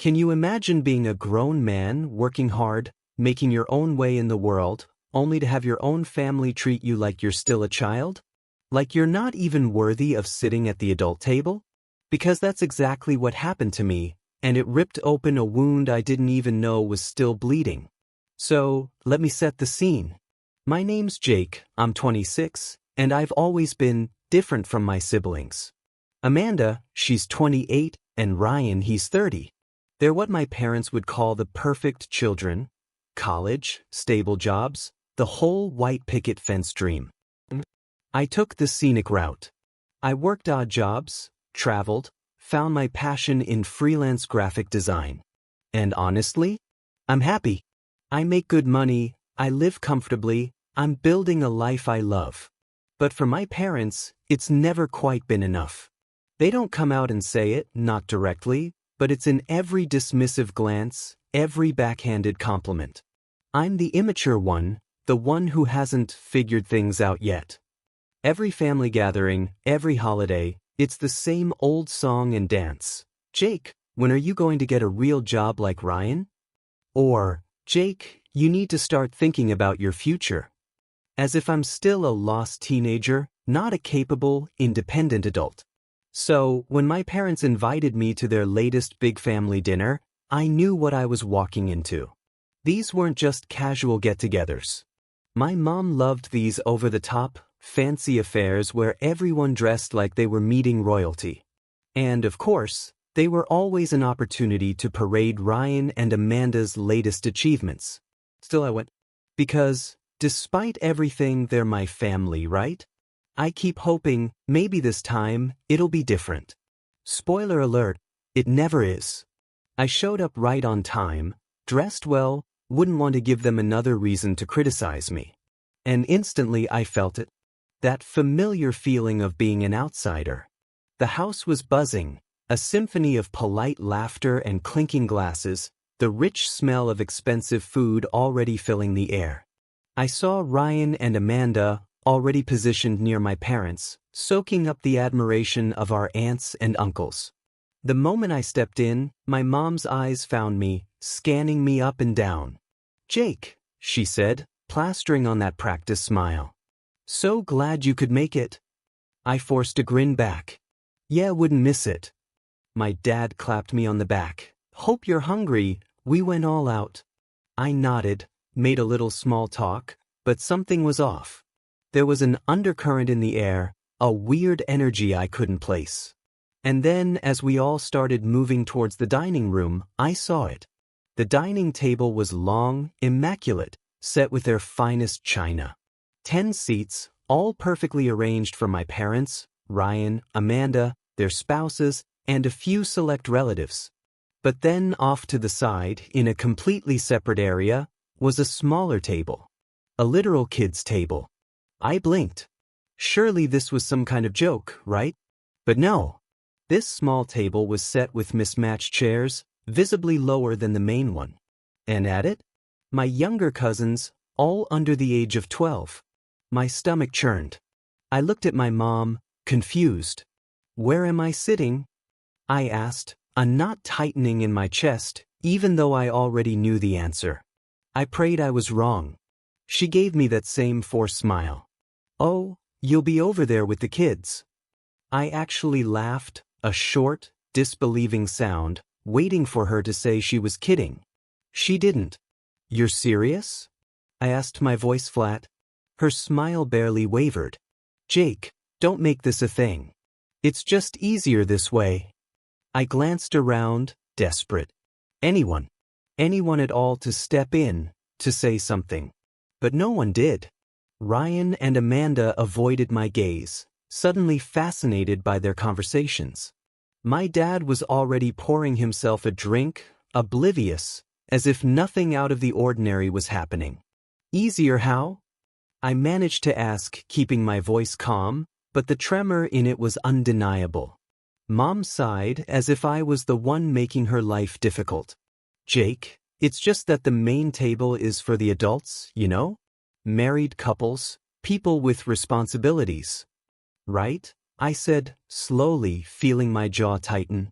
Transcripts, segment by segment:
Can you imagine being a grown man, working hard, making your own way in the world, only to have your own family treat you like you're still a child? Like you're not even worthy of sitting at the adult table? Because that's exactly what happened to me, and it ripped open a wound I didn't even know was still bleeding. So, let me set the scene. My name's Jake, I'm 26, and I've always been different from my siblings. Amanda, she's 28, and Ryan, he's 30. They're what my parents would call the perfect children. College, stable jobs, the whole white picket fence dream. I took the scenic route. I worked odd jobs, traveled, found my passion in freelance graphic design. And honestly, I'm happy. I make good money, I live comfortably, I'm building a life I love. But for my parents, it's never quite been enough. They don't come out and say it, not directly, but it's in every dismissive glance, every backhanded compliment. I'm the immature one, the one who hasn't figured things out yet. Every family gathering, every holiday, it's the same old song and dance. Jake, when are you going to get a real job like Ryan? Or, Jake, you need to start thinking about your future. As if I'm still a lost teenager, not a capable, independent adult. So, when my parents invited me to their latest big family dinner, I knew what I was walking into. These weren't just casual get-togethers. My mom loved these over-the-top, fancy affairs where everyone dressed like they were meeting royalty. And, of course, they were always an opportunity to parade Ryan and Amanda's latest achievements. Still I went, because, despite everything, they're my family, right? I keep hoping, maybe this time, it'll be different. Spoiler alert, it never is. I showed up right on time, dressed well, wouldn't want to give them another reason to criticize me. And instantly I felt it. That familiar feeling of being an outsider. The house was buzzing, a symphony of polite laughter and clinking glasses, the rich smell of expensive food already filling the air. I saw Ryan and Amanda, already positioned near my parents, soaking up the admiration of our aunts and uncles. The moment I stepped in, my mom's eyes found me, scanning me up and down. "Jake," she said, plastering on that practice smile. "So glad you could make it." I forced a grin back. "Yeah, wouldn't miss it." My dad clapped me on the back. "Hope you're hungry, we went all out." I nodded, made a little small talk, but something was off. There was an undercurrent in the air, a weird energy I couldn't place. And then, as we all started moving towards the dining room, I saw it. The dining table was long, immaculate, set with their finest china. 10 seats, all perfectly arranged for my parents, Ryan, Amanda, their spouses, and a few select relatives. But then off to the side, in a completely separate area, was a smaller table. A literal kid's table. I blinked. Surely this was some kind of joke, right? But no. This small table was set with mismatched chairs, visibly lower than the main one. And at it, my younger cousins, all under the age of 12. My stomach churned. I looked at my mom, confused. "Where am I sitting?" I asked, a knot tightening in my chest, even though I already knew the answer. I prayed I was wrong. She gave me that same forced smile. "Oh, you'll be over there with the kids." I actually laughed, a short, disbelieving sound, waiting for her to say she was kidding. She didn't. "You're serious?" I asked, my voice flat. Her smile barely wavered. "Jake, don't make this a thing. It's just easier this way." I glanced around, desperate. Anyone at all to step in, to say something. But no one did. Ryan and Amanda avoided my gaze, suddenly fascinated by their conversations. My dad was already pouring himself a drink, oblivious, as if nothing out of the ordinary was happening. "Easier how?" I managed to ask, keeping my voice calm, but the tremor in it was undeniable. Mom sighed as if I was the one making her life difficult. "Jake, it's just that the main table is for the adults, you know? Married couples, people with responsibilities." "Right?" I said, slowly, feeling my jaw tighten.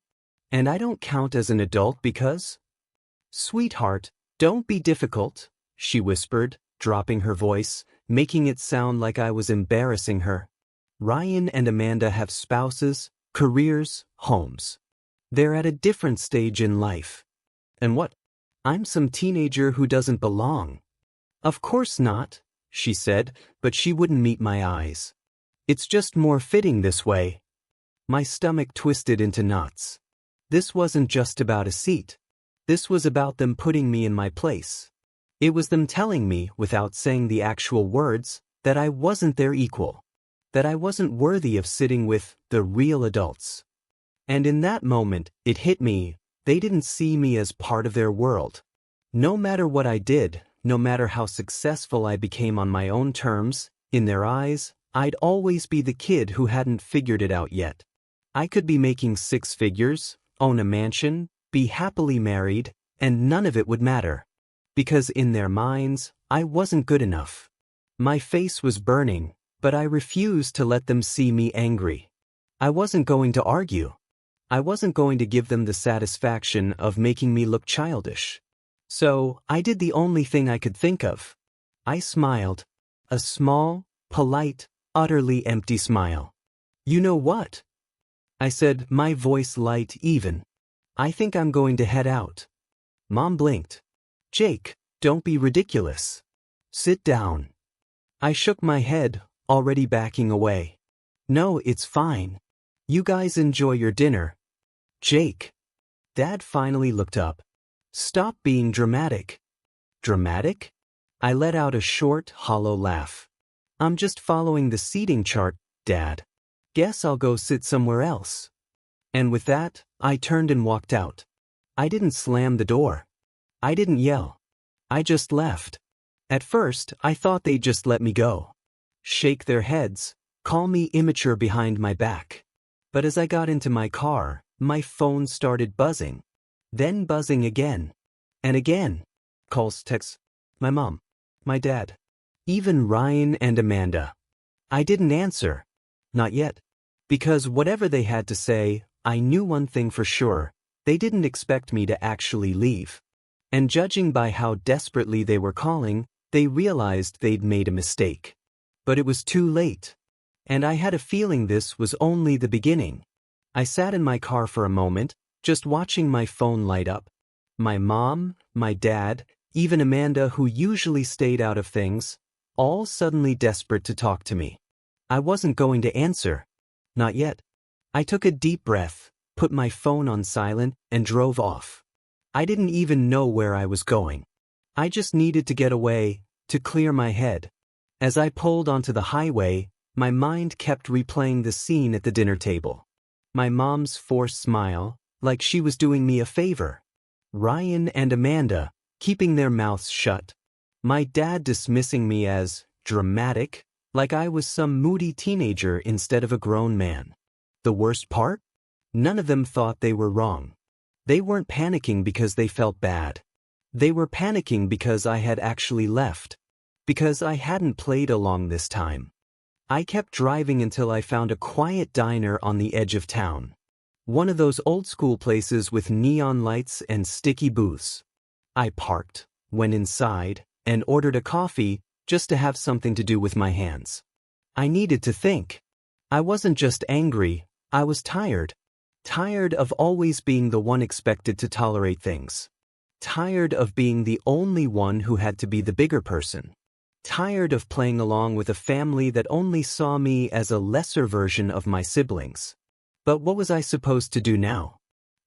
And I don't count as an adult because? Sweetheart, don't be difficult, she whispered, dropping her voice, making it sound like I was embarrassing her. Ryan and Amanda have spouses, careers, homes. They're at a different stage in life. And what? I'm some teenager who doesn't belong. Of course not, she said, but she wouldn't meet my eyes. It's just more fitting this way. My stomach twisted into knots. This wasn't just about a seat. This was about them putting me in my place. It was them telling me, without saying the actual words, that I wasn't their equal. That I wasn't worthy of sitting with the real adults. And in that moment, it hit me, they didn't see me as part of their world. No matter what I did, no matter how successful I became on my own terms, in their eyes, I'd always be the kid who hadn't figured it out yet. I could be making 6 figures, own a mansion, be happily married, and none of it would matter. Because in their minds, I wasn't good enough. My face was burning, but I refused to let them see me angry. I wasn't going to argue. I wasn't going to give them the satisfaction of making me look childish. So, I did the only thing I could think of. I smiled. A small, polite, utterly empty smile. You know what? I said, my voice light even. I think I'm going to head out. Mom blinked. Jake, don't be ridiculous. Sit down. I shook my head, already backing away. No, it's fine. You guys enjoy your dinner. Jake. Dad finally looked up. Stop being dramatic. Dramatic? I let out a short, hollow laugh. I'm just following the seating chart, Dad. Guess I'll go sit somewhere else. And with that, I turned and walked out. I didn't slam the door. I didn't yell. I just left. At first, I thought they'd just let me go. Shake their heads, call me immature behind my back. But as I got into my car, my phone started buzzing. Then buzzing again. And again. Calls, texts. My mom. My dad. Even Ryan and Amanda. I didn't answer. Not yet. Because whatever they had to say, I knew one thing for sure. They didn't expect me to actually leave. And judging by how desperately they were calling, they realized they'd made a mistake. But it was too late. And I had a feeling this was only the beginning. I sat in my car for a moment, just watching my phone light up. My mom, my dad, even Amanda, who usually stayed out of things, all suddenly desperate to talk to me. I wasn't going to answer. Not yet. I took a deep breath, put my phone on silent, and drove off. I didn't even know where I was going. I just needed to get away, to clear my head. As I pulled onto the highway, my mind kept replaying the scene at the dinner table. My mom's forced smile, like she was doing me a favor. Ryan and Amanda, keeping their mouths shut. My dad dismissing me as dramatic, like I was some moody teenager instead of a grown man. The worst part? None of them thought they were wrong. They weren't panicking because they felt bad. They were panicking because I had actually left. Because I hadn't played along this time. I kept driving until I found a quiet diner on the edge of town. One of those old-school places with neon lights and sticky booths. I parked, went inside, and ordered a coffee just to have something to do with my hands. I needed to think. I wasn't just angry, I was tired. Tired of always being the one expected to tolerate things. Tired of being the only one who had to be the bigger person. Tired of playing along with a family that only saw me as a lesser version of my siblings. But what was I supposed to do now?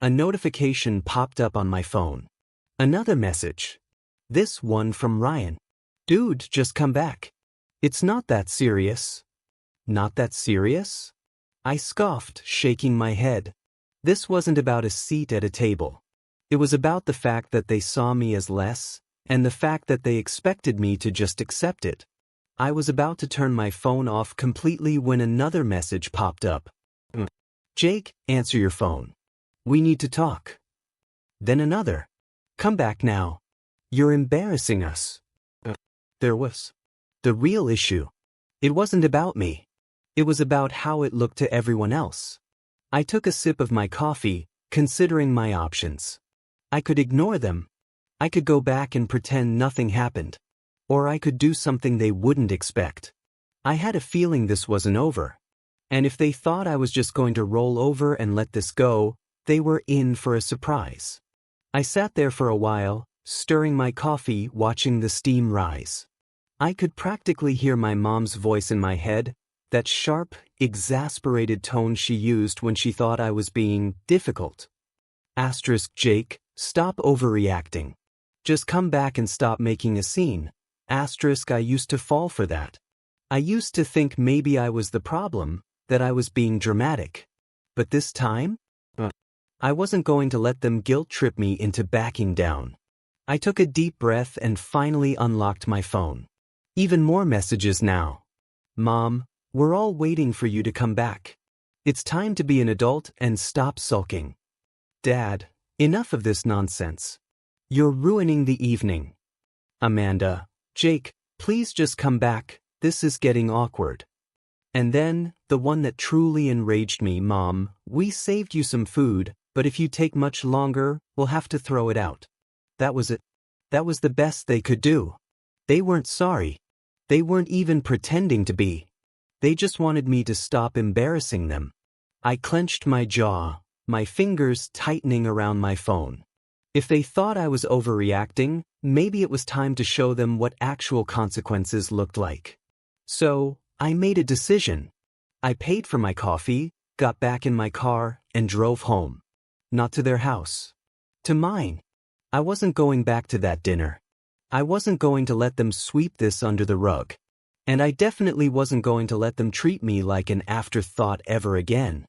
A notification popped up on my phone. Another message. This one from Ryan. Dude, just come back. It's not that serious. Not that serious? I scoffed, shaking my head. This wasn't about a seat at a table. It was about the fact that they saw me as less, and the fact that they expected me to just accept it. I was about to turn my phone off completely when another message popped up. Jake, answer your phone. We need to talk. Then another. Come back now. You're embarrassing us. There was the real issue. It wasn't about me. It was about how it looked to everyone else. I took a sip of my coffee, considering my options. I could ignore them. I could go back and pretend nothing happened. Or I could do something they wouldn't expect. I had a feeling this wasn't over. And if they thought I was just going to roll over and let this go, they were in for a surprise. I sat there for a while, stirring my coffee, watching the steam rise. I could practically hear my mom's voice in my head, that sharp, exasperated tone she used when she thought I was being difficult. Jake, stop overreacting. Just come back and stop making a scene. I used to fall for that. I used to think maybe I was the problem, that I was being dramatic. But this time? I wasn't going to let them guilt trip me into backing down. I took a deep breath and finally unlocked my phone. Even more messages now. Mom, we're all waiting for you to come back. It's time to be an adult and stop sulking. Dad, enough of this nonsense. You're ruining the evening. Amanda, Jake, please just come back, this is getting awkward. And then, the one that truly enraged me, Mom, we saved you some food, but if you take much longer, we'll have to throw it out. That was it. That was the best they could do. They weren't sorry. They weren't even pretending to be. They just wanted me to stop embarrassing them. I clenched my jaw, my fingers tightening around my phone. If they thought I was overreacting, maybe it was time to show them what actual consequences looked like. So, I made a decision. I paid for my coffee, got back in my car, and drove home. Not to their house. To mine. I wasn't going back to that dinner. I wasn't going to let them sweep this under the rug. And I definitely wasn't going to let them treat me like an afterthought ever again.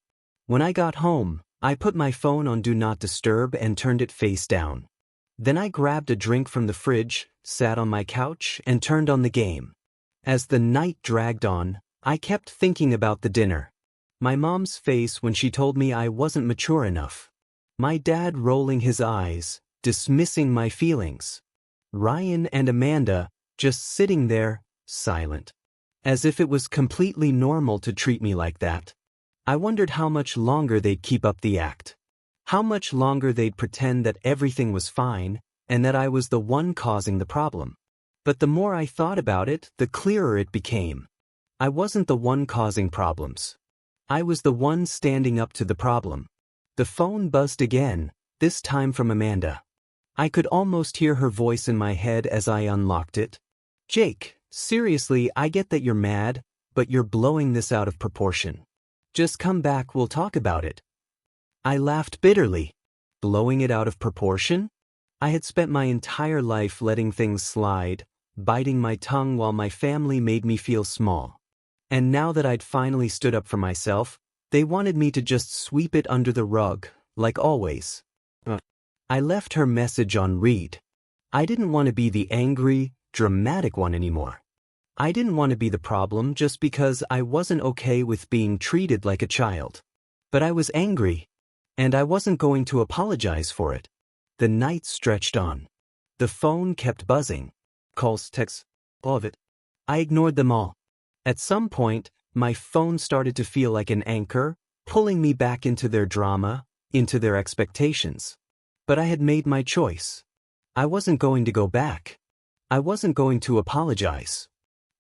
When I got home, I put my phone on Do Not Disturb and turned it face down. Then I grabbed a drink from the fridge, sat on my couch, and turned on the game. As the night dragged on, I kept thinking about the dinner. My mom's face when she told me I wasn't mature enough. My dad rolling his eyes, dismissing my feelings. Ryan and Amanda just sitting there, silent. As if it was completely normal to treat me like that. I wondered how much longer they'd keep up the act. How much longer they'd pretend that everything was fine, and that I was the one causing the problem. But the more I thought about it, the clearer it became. I wasn't the one causing problems. I was the one standing up to the problem. The phone buzzed again, this time from Amanda. I could almost hear her voice in my head as I unlocked it. Jake, seriously, I get that you're mad, but you're blowing this out of proportion. Just come back, we'll talk about it. I laughed bitterly. Blowing it out of proportion? I had spent my entire life letting things slide, biting my tongue while my family made me feel small. And now that I'd finally stood up for myself, they wanted me to just sweep it under the rug, like always. I left her message on read. I didn't want to be the angry, dramatic one anymore. I didn't want to be the problem just because I wasn't okay with being treated like a child. But I was angry, and I wasn't going to apologize for it. The night stretched on. The phone kept buzzing. Calls, texts, all of it. I ignored them all. At some point, my phone started to feel like an anchor, pulling me back into their drama, into their expectations. But I had made my choice. I wasn't going to go back. I wasn't going to apologize.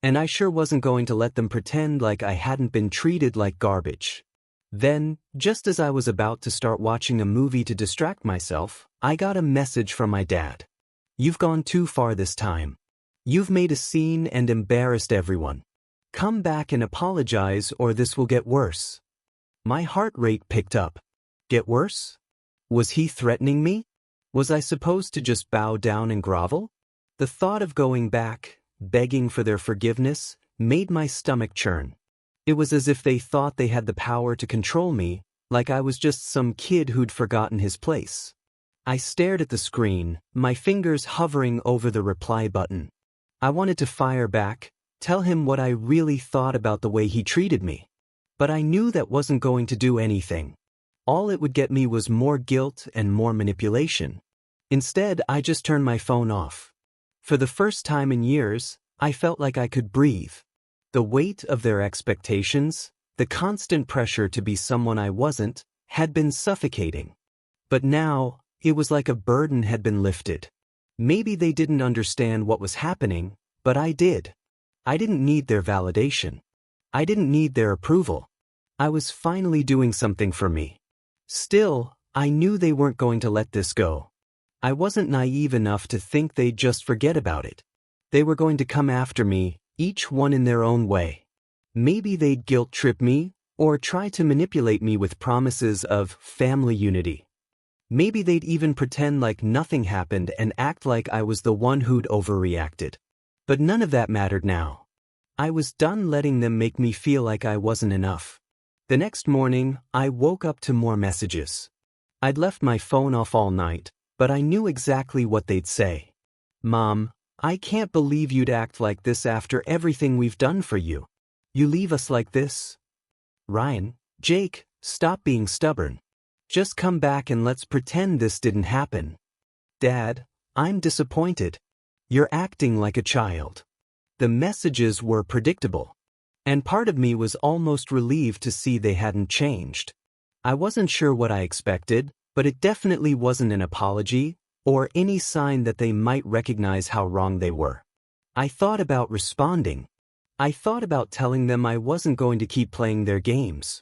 And I sure wasn't going to let them pretend like I hadn't been treated like garbage. Then, just as I was about to start watching a movie to distract myself, I got a message from my dad. You've gone too far this time. You've made a scene and embarrassed everyone. Come back and apologize or this will get worse. My heart rate picked up. Get worse? Was he threatening me? Was I supposed to just bow down and grovel? The thought of going back, begging for their forgiveness, made my stomach churn. It was as if they thought they had the power to control me, like I was just some kid who'd forgotten his place. I stared at the screen, my fingers hovering over the reply button. I wanted to fire back, tell him what I really thought about the way he treated me. But I knew that wasn't going to do anything. All it would get me was more guilt and more manipulation. Instead, I just turned my phone off. For the first time in years, I felt like I could breathe. The weight of their expectations, the constant pressure to be someone I wasn't, had been suffocating. But now, it was like a burden had been lifted. Maybe they didn't understand what was happening, but I did. I didn't need their validation. I didn't need their approval. I was finally doing something for me. Still, I knew they weren't going to let this go. I wasn't naive enough to think they'd just forget about it. They were going to come after me, each one in their own way. Maybe they'd guilt-trip me, or try to manipulate me with promises of family unity. Maybe they'd even pretend like nothing happened and act like I was the one who'd overreacted. But none of that mattered now. I was done letting them make me feel like I wasn't enough. The next morning, I woke up to more messages. I'd left my phone off all night, but I knew exactly what they'd say. "Mom, I can't believe you'd act like this after everything we've done for you. You leave us like this?" "Ryan, Jake, stop being stubborn. Just come back and let's pretend this didn't happen." "Dad, I'm disappointed. You're acting like a child." The messages were predictable, and part of me was almost relieved to see they hadn't changed. I wasn't sure what I expected, but it definitely wasn't an apology or any sign that they might recognize how wrong they were. I thought about responding. I thought about telling them I wasn't going to keep playing their games.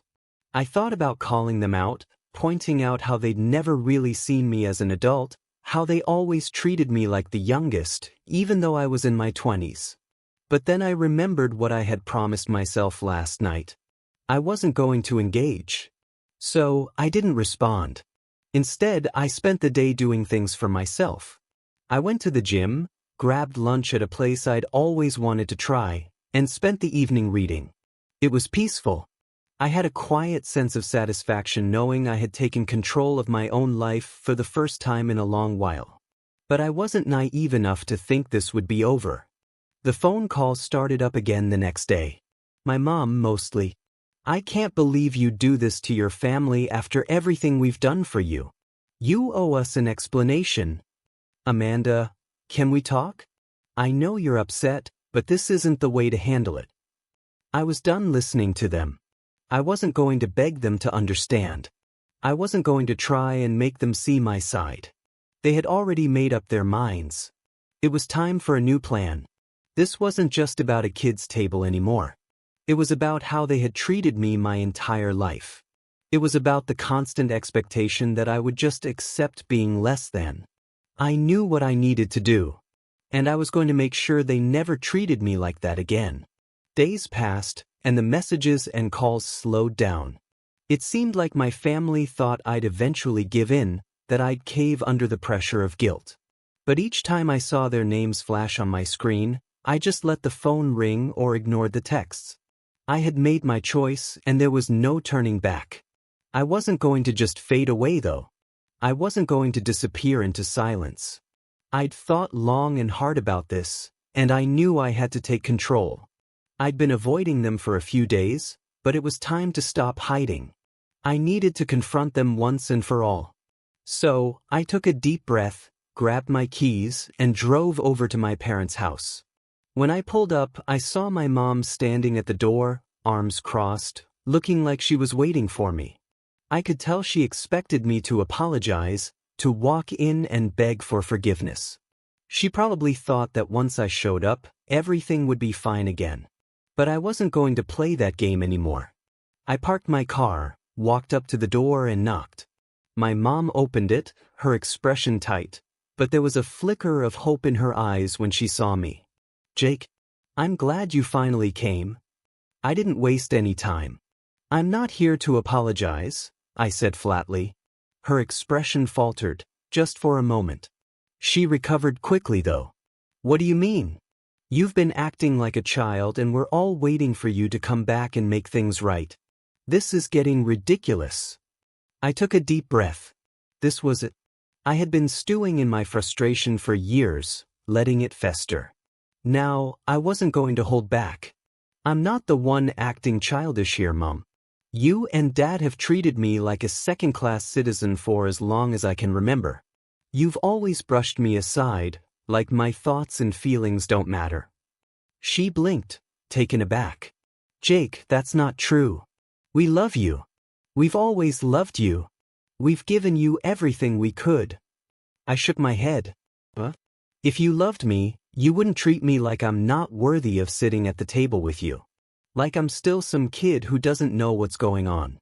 I thought about calling them out, pointing out how they'd never really seen me as an adult, how they always treated me like the youngest, even though I was in my 20s. But then I remembered what I had promised myself last night. I wasn't going to engage. So I didn't respond. Instead, I spent the day doing things for myself. I went to the gym, grabbed lunch at a place I'd always wanted to try, and spent the evening reading. It was peaceful. I had a quiet sense of satisfaction knowing I had taken control of my own life for the first time in a long while. But I wasn't naive enough to think this would be over. The phone calls started up again the next day. My mom mostly. "I can't believe you do this to your family after everything we've done for you. You owe us an explanation." "Amanda, can we talk? I know you're upset, but this isn't the way to handle it." I was done listening to them. I wasn't going to beg them to understand. I wasn't going to try and make them see my side. They had already made up their minds. It was time for a new plan. This wasn't just about a kid's table anymore. It was about how they had treated me my entire life. It was about the constant expectation that I would just accept being less than. I knew what I needed to do, and I was going to make sure they never treated me like that again. Days passed, and the messages and calls slowed down. It seemed like my family thought I'd eventually give in, that I'd cave under the pressure of guilt. But each time I saw their names flash on my screen, I just let the phone ring or ignored the texts. I had made my choice, and there was no turning back. I wasn't going to just fade away, though. I wasn't going to disappear into silence. I'd thought long and hard about this, and I knew I had to take control. I'd been avoiding them for a few days, but it was time to stop hiding. I needed to confront them once and for all. So, I took a deep breath, grabbed my keys, and drove over to my parents' house. When I pulled up, I saw my mom standing at the door, arms crossed, looking like she was waiting for me. I could tell she expected me to apologize, to walk in and beg for forgiveness. She probably thought that once I showed up, everything would be fine again. But I wasn't going to play that game anymore. I parked my car, walked up to the door and knocked. My mom opened it, her expression tight, but there was a flicker of hope in her eyes when she saw me. "Jake, I'm glad you finally came. I didn't waste any time." "I'm not here to apologize," I said flatly. Her expression faltered, just for a moment. She recovered quickly, though. "What do you mean? You've been acting like a child and we're all waiting for you to come back and make things right. This is getting ridiculous." I took a deep breath. This was it. I had been stewing in my frustration for years, letting it fester. Now, I wasn't going to hold back. "I'm not the one acting childish here, Mom. You and Dad have treated me like a second-class citizen for as long as I can remember. You've always brushed me aside, like my thoughts and feelings don't matter." She blinked, taken aback. "Jake, that's not true. We love you. We've always loved you. We've given you everything we could. I shook my head. Huh? If you loved me, you wouldn't treat me like I'm not worthy of sitting at the table with you. Like I'm still some kid who doesn't know what's going on.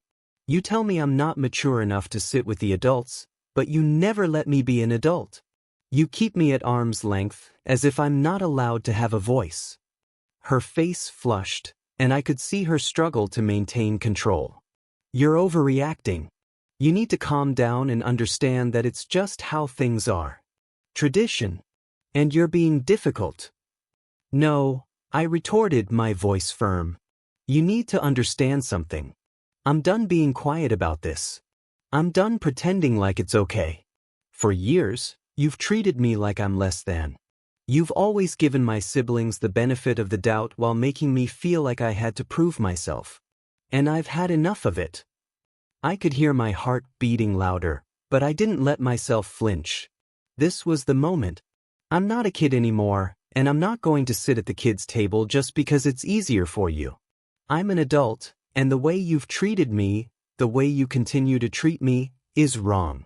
You tell me I'm not mature enough to sit with the adults, but you never let me be an adult. You keep me at arm's length, as if I'm not allowed to have a voice. Her face flushed, and I could see her struggle to maintain control. You're overreacting. You need to calm down and understand that it's just how things are. Tradition. And you're being difficult. No, I retorted, my voice firm. You need to understand something. I'm done being quiet about this. I'm done pretending like it's okay. For years, you've treated me like I'm less than. You've always given my siblings the benefit of the doubt while making me feel like I had to prove myself. And I've had enough of it. I could hear my heart beating louder, but I didn't let myself flinch. This was the moment. I'm not a kid anymore, and I'm not going to sit at the kids' table just because it's easier for you. I'm an adult, and the way you've treated me, the way you continue to treat me, is wrong.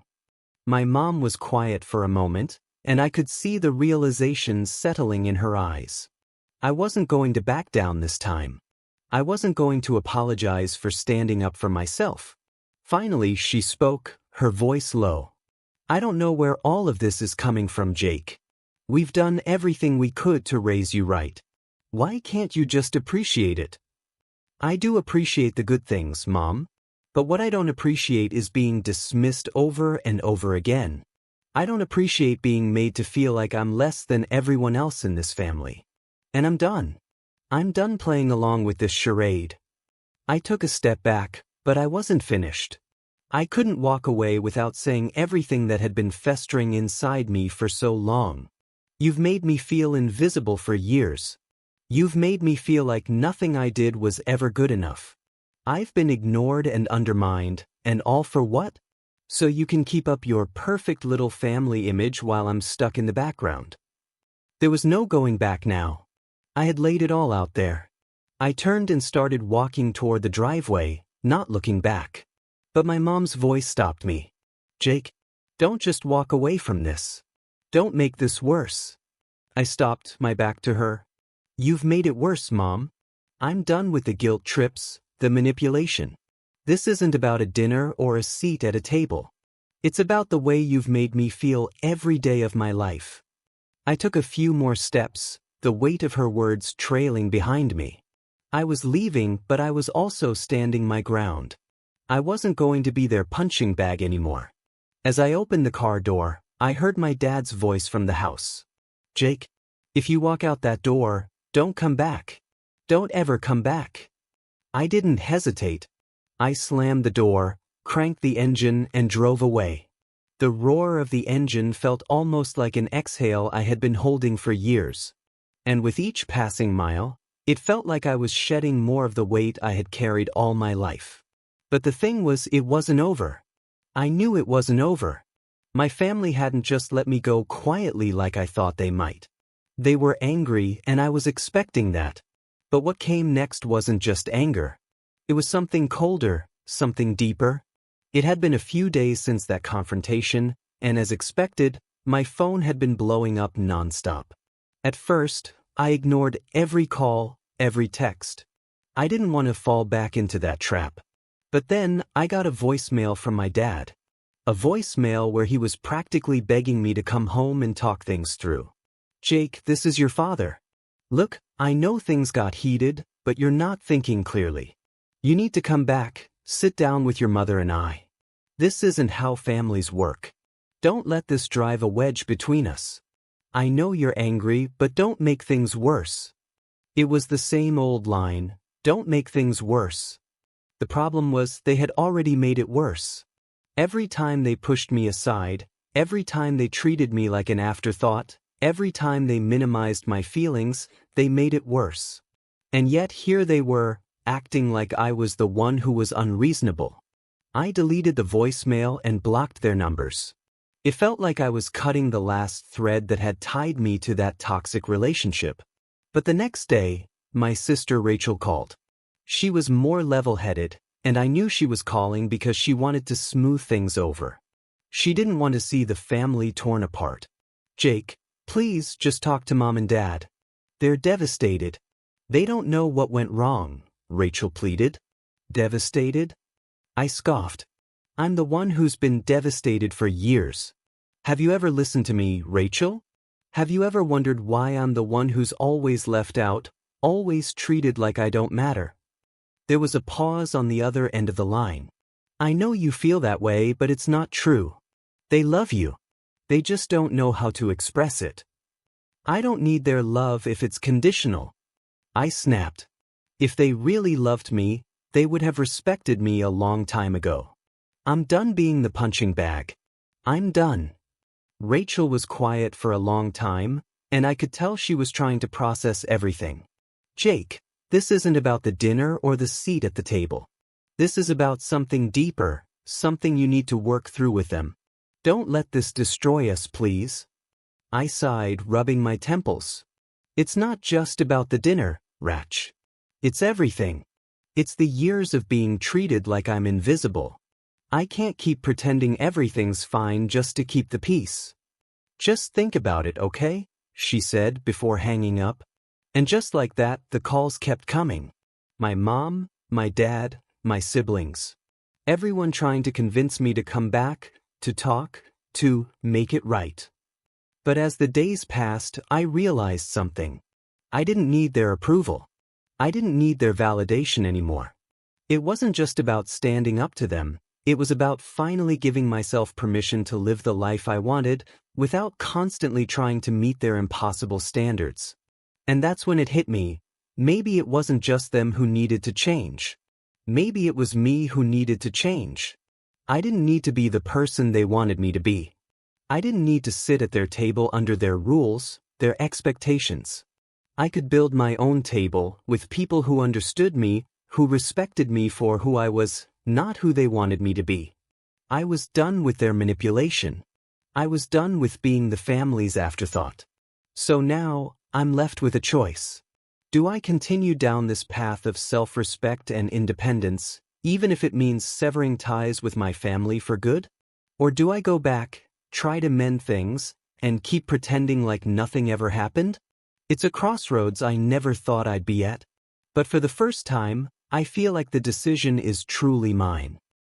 My mom was quiet for a moment, and I could see the realization settling in her eyes. I wasn't going to back down this time. I wasn't going to apologize for standing up for myself. Finally, she spoke, her voice low. I don't know where all of this is coming from, Jake. We've done everything we could to raise you right. Why can't you just appreciate it? I do appreciate the good things, Mom. But what I don't appreciate is being dismissed over and over again. I don't appreciate being made to feel like I'm less than everyone else in this family. And I'm done. I'm done playing along with this charade. I took a step back, but I wasn't finished. I couldn't walk away without saying everything that had been festering inside me for so long. You've made me feel invisible for years. You've made me feel like nothing I did was ever good enough. I've been ignored and undermined, and all for what? So you can keep up your perfect little family image while I'm stuck in the background. There was no going back now. I had laid it all out there. I turned and started walking toward the driveway, not looking back. But my mom's voice stopped me. Jake, don't just walk away from this. Don't make this worse. I stopped, my back to her. You've made it worse, Mom. I'm done with the guilt trips, the manipulation. This isn't about a dinner or a seat at a table. It's about the way you've made me feel every day of my life. I took a few more steps, the weight of her words trailing behind me. I was leaving, but I was also standing my ground. I wasn't going to be their punching bag anymore. As I opened the car door, I heard my dad's voice from the house. Jake, if you walk out that door, don't come back. Don't ever come back. I didn't hesitate. I slammed the door, cranked the engine, and drove away. The roar of the engine felt almost like an exhale I had been holding for years. And with each passing mile, it felt like I was shedding more of the weight I had carried all my life. But the thing was, it wasn't over. I knew it wasn't over. My family hadn't just let me go quietly like I thought they might. They were angry, and I was expecting that. But what came next wasn't just anger. It was something colder, something deeper. It had been a few days since that confrontation, and as expected, my phone had been blowing up nonstop. At first, I ignored every call, every text. I didn't want to fall back into that trap. But then, I got a voicemail from my dad. A voicemail where he was practically begging me to come home and talk things through. Jake, this is your father. Look, I know things got heated, but you're not thinking clearly. You need to come back, sit down with your mother and I. This isn't how families work. Don't let this drive a wedge between us. I know you're angry, but don't make things worse. It was the same old line, don't make things worse. The problem was they had already made it worse. Every time they pushed me aside, every time they treated me like an afterthought, every time they minimized my feelings, they made it worse. And yet here they were, acting like I was the one who was unreasonable. I deleted the voicemail and blocked their numbers. It felt like I was cutting the last thread that had tied me to that toxic relationship. But the next day, my sister Rachel called. She was more level-headed, And I knew she was calling because she wanted to smooth things over. She didn't want to see the family torn apart. Jake, please just talk to Mom and Dad. They're devastated. They don't know what went wrong, Rachel pleaded. Devastated? I scoffed. I'm the one who's been devastated for years. Have you ever listened to me, Rachel? Have you ever wondered why I'm the one who's always left out, always treated like I don't matter? There was a pause on the other end of the line. I know you feel that way, but it's not true. They love you. They just don't know how to express it. I don't need their love if it's conditional. I snapped. If they really loved me, they would have respected me a long time ago. I'm done being the punching bag. I'm done. Rachel was quiet for a long time, and I could tell she was trying to process everything. Jake, this isn't about the dinner or the seat at the table. This is about something deeper, something you need to work through with them. Don't let this destroy us, please. I sighed, rubbing my temples. It's not just about the dinner, Rach. It's everything. It's the years of being treated like I'm invisible. I can't keep pretending everything's fine just to keep the peace. Just think about it, okay? She said before hanging up. And just like that, the calls kept coming. My mom, my dad, my siblings. Everyone trying to convince me to come back, to talk, to make it right. But as the days passed, I realized something. I didn't need their approval. I didn't need their validation anymore. It wasn't just about standing up to them. It was about finally giving myself permission to live the life I wanted without constantly trying to meet their impossible standards. And that's when it hit me. Maybe it wasn't just them who needed to change. Maybe it was me who needed to change. I didn't need to be the person they wanted me to be. I didn't need to sit at their table under their rules, their expectations. I could build my own table with people who understood me, who respected me for who I was, not who they wanted me to be. I was done with their manipulation. I was done with being the family's afterthought. So now, I'm left with a choice. Do I continue down this path of self-respect and independence, even if it means severing ties with my family for good? Or do I go back, try to mend things, and keep pretending like nothing ever happened? It's a crossroads I never thought I'd be at. But for the first time, I feel like the decision is truly mine.